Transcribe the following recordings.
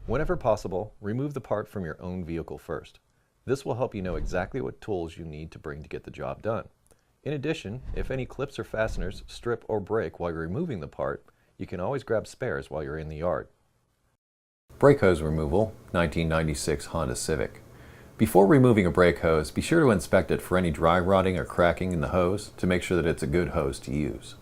Whenever possible, remove the part from your own vehicle first. This will help you know exactly what tools you need to bring to get the job done. In addition, if any clips or fasteners strip or break while you're removing the part, you can always grab spares while you're in the yard. Brake hose removal, 1996 Honda Civic. Before removing a brake hose, be sure to inspect it for any dry rotting or cracking in the hose to make sure that it's a good hose to use.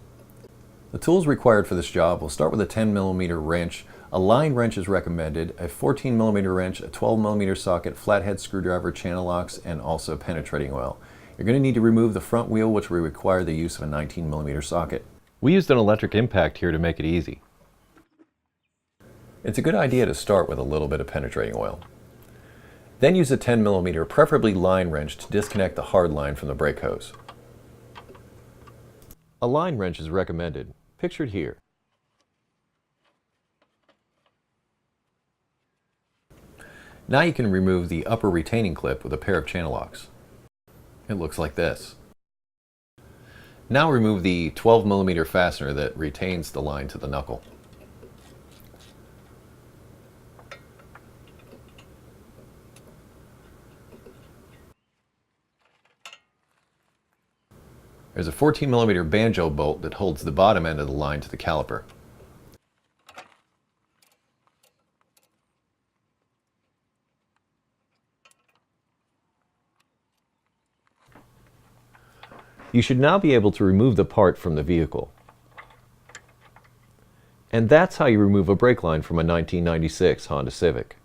The tools required for this job will start with a 10mm wrench. A line wrench is recommended, a 14mm wrench, a 12mm socket, flathead screwdriver, channel locks, and also penetrating oil. You're going to need to remove the front wheel, which will require the use of a 19mm socket. We used an electric impact here to make it easy. It's a good idea to start with a little bit of penetrating oil. Then use a 10mm, preferably line wrench, to disconnect the hard line from the brake hose. A line wrench is recommended, pictured here. Now you can remove the upper retaining clip with a pair of channel locks. It looks like this. Now remove the 12mm fastener that retains the line to the knuckle. There's a 14mm banjo bolt that holds the bottom end of the line to the caliper. You should now be able to remove the part from the vehicle. And that's how you remove a brake line from a 1996 Honda Civic.